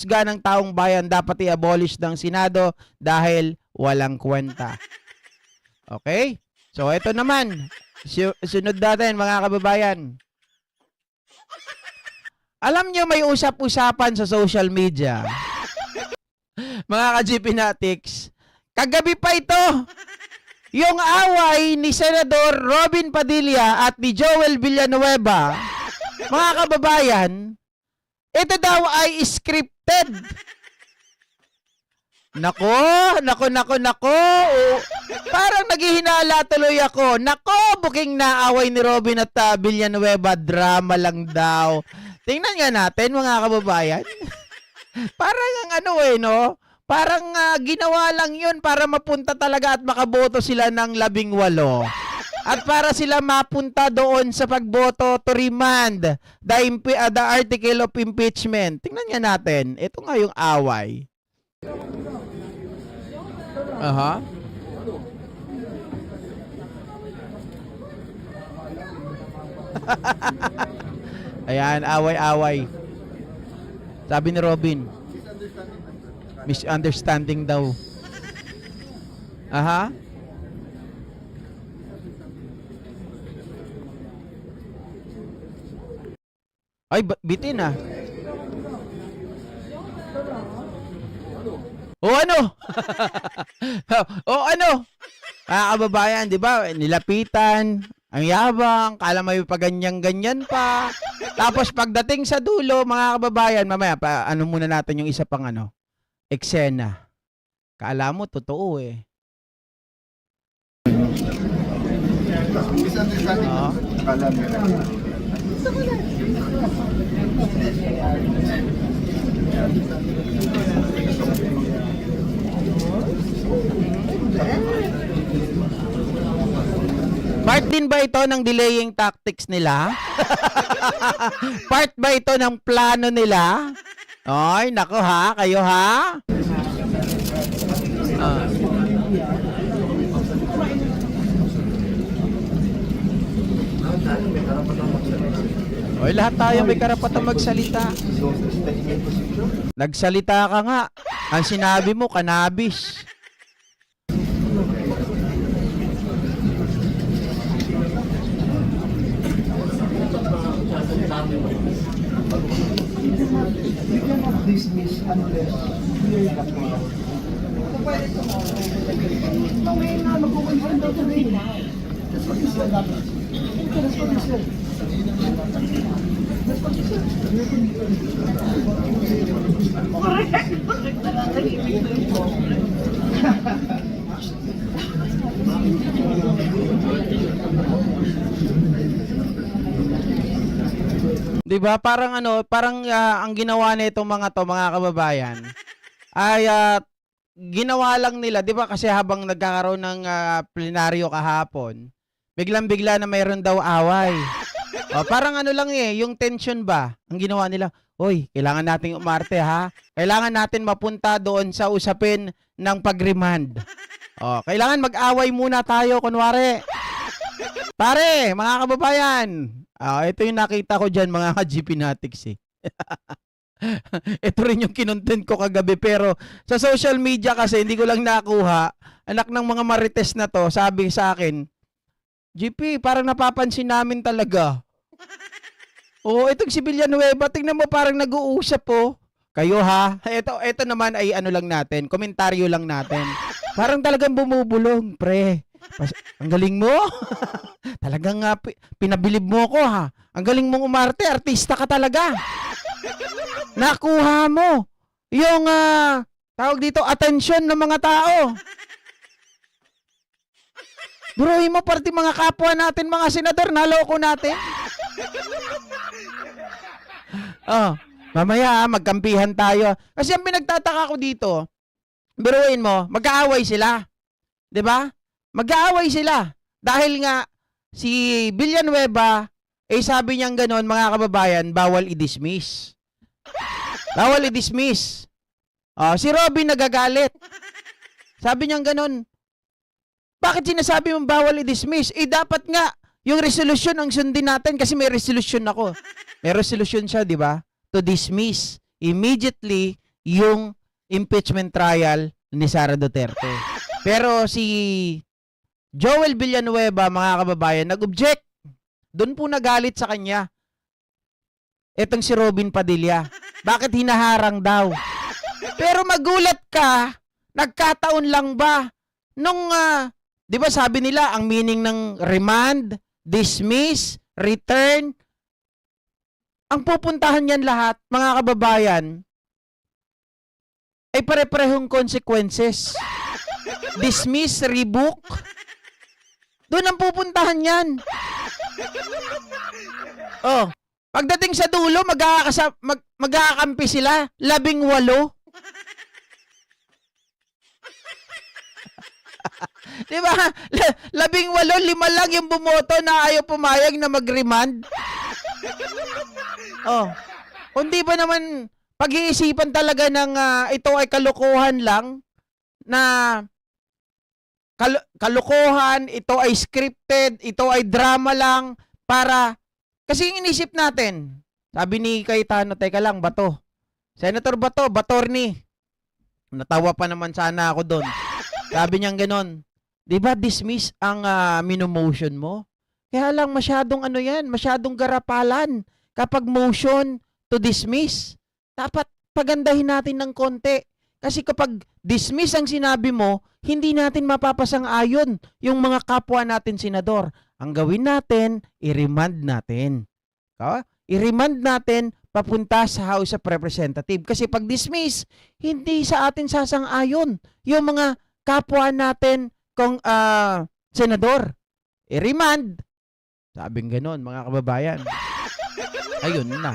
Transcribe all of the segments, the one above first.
husga ng taong bayan dapat i-abolish ng Senado dahil walang kwenta. Okay? So, ito naman. Sunod natin, mga kababayan. Alam nyo, may usap-usapan sa social media. Mga ka-GP Natics, kagabi pa ito, yung away ni Senador Robin Padilla at ni Joel Villanueva, mga kababayan, ito daw ay scripted. Nako. Parang naghihinala tuloy ako. Nako, buking naaway ni Robin at Villanueva, drama lang daw. Tingnan nga natin, mga kababayan. Parang ang no? Parang ginawa lang yun para mapunta talaga at makaboto sila ng 18. At para sila mapunta doon sa pagboto to remand the article of impeachment. Tingnan nga natin. Ito nga yung away. Aha. Ayan, away-away. Sabi ni Robin, misunderstanding daw. Aha. Ay, bitin ah. O ano? O ano? Kababayan, di ba? Nilapitan, ang yabang, kala may paganyan-ganyan pa. Tapos pagdating sa dulo, mga kababayan, mamaya, ano muna natin yung isa pang eksena. Kala mo, totoo eh. Part din ba ito ng delaying tactics nila? Part ba ito ng plano nila? Ay, nako ha, kayo ha? Oy, lahat tayo may karapatang magsalita. Nagsalita ka nga. Ang sinabi mo, cannabis. You cannot dismiss unless you are not. That's what you said. That's what you said. That's what you said. Diba? Parang parang ang ginawa nitong mga kababayan ay ginawa lang nila, 'di ba? Kasi habang nagkakaroon ng plenaryo kahapon, biglang-bigla na mayroon daw away. Parang lang yung tension ba? Ang ginawa nila, "Hoy, kailangan nating umarte ha. Kailangan natin mapunta doon sa usapin ng pag-remand." Kailangan mag-away muna tayo kunwari. Pare, mga kababayan, ito yung nakita ko dyan, mga ka-GP Natics eh. Ito rin yung kinontent ko kagabi, pero sa social media kasi hindi ko lang nakuha. Anak ng mga marites na to, sabi sa akin, GP, parang napapansin namin talaga. Itong si Villanueva, tingnan mo parang nag-uusap po. Kayo ha, ito naman ay lang natin, komentaryo lang natin. Parang talagang bumubulong, pre. Ang galing mo. Talagang pinabilib mo ko ha. Ang galing mong umarte, artista ka talaga. Nakuha mo yung tawag dito, atensyon ng mga tao. Buruhin mo pati mga kapwa natin, mga senador, naloko natin. Mamaya magkampihan tayo. Kasi ang pinagtataka ko dito, buruhin mo, mag-aaway sila. 'Di ba? Mag-aaway sila. Dahil nga, si Villanueva, sabi niyang ganon, mga kababayan, bawal i-dismiss. Bawal i-dismiss. Si Robin nagagalit. Sabi niyang ganon, bakit sinasabi mong bawal i-dismiss? Dapat nga, yung resolution ang sundin natin kasi may resolution ako. May resolution siya, di ba? To dismiss immediately yung impeachment trial ni Sara Duterte. Pero si Joel Villanueva, mga kababayan, nag-object. Doon po nagalit sa kanya. Etong si Robin Padilla. Bakit hinaharang daw? Pero magulat ka, nagkataon lang ba? Nung, di ba sabi nila, ang meaning ng remand, dismiss, return, ang pupuntahan yan lahat, mga kababayan, ay pare-parehong consequences. Dismiss, rebook, doon ang pupuntahan yan. Oh, pagdating sa dulo, magkakakampi sila, 18. Di ba? 18, 5 lang yung bumoto na ayaw pumayag na mag-remand. Oh. Kundi ba naman pag-iisipan talaga ng ito ay kalokohan lang na kalokohan, ito ay scripted, ito ay drama lang para kasi inisip natin. Sabi ni Cayetano, teka lang, Bato. Senator Bato, Batorni. Natawa pa naman sana ako doon. Sabi niyang ganon. 'Di ba dismiss ang mino-motion mo? Kaya lang masyadong masyadong garapalan kapag motion to dismiss. Dapat pagandahin natin ng konti. Kasi kapag dismiss ang sinabi mo, hindi natin mapapasang-ayon yung mga kapwa natin senador. Ang gawin natin, i-remand natin. I-remand natin papunta sa House of Representatives. Kasi pag dismiss, hindi sa atin sasang-ayon yung mga kapwa natin kung senador. I-remand. Sabing ganon, mga kababayan. Ayun na.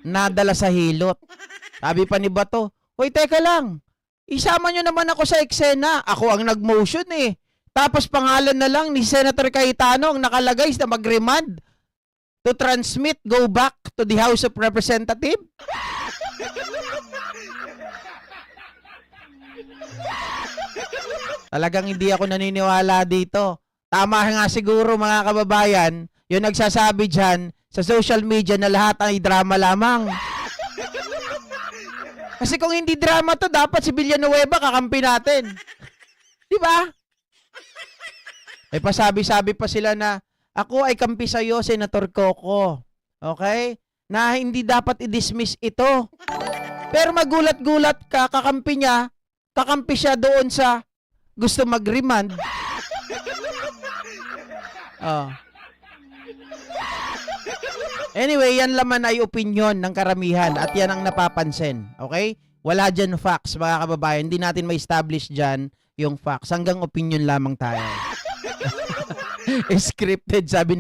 Nadala sa hilot. Sabi pa ni Bato, hoy, teka lang. Isama nyo naman ako sa eksena. Ako ang nag-motion eh. Tapos pangalan na lang ni Senator Cayetano ang nakalagay na mag-remand to transmit, go back to the House of Representatives. Talagang hindi ako naniniwala dito. Tama nga siguro, mga kababayan, yung nagsasabi dyan sa social media na lahat ay drama lamang. Kasi kung hindi drama to, dapat si Villanueva kakampi natin. Di ba? May pasabi-sabi pa sila na, ako ay kampi sa'yo, Senator Coco. Okay? Na hindi dapat i-dismiss ito. Pero magulat-gulat ka, kakampi siya doon sa gusto mag-remand. Oh. Anyway, yan laman ay opinion ng karamihan at yan ang napapansin. Okay? Wala dyan facts, mga kababayan. Hindi natin ma-establish dyan yung facts. Hanggang opinion lamang tayo. Scripted, sabi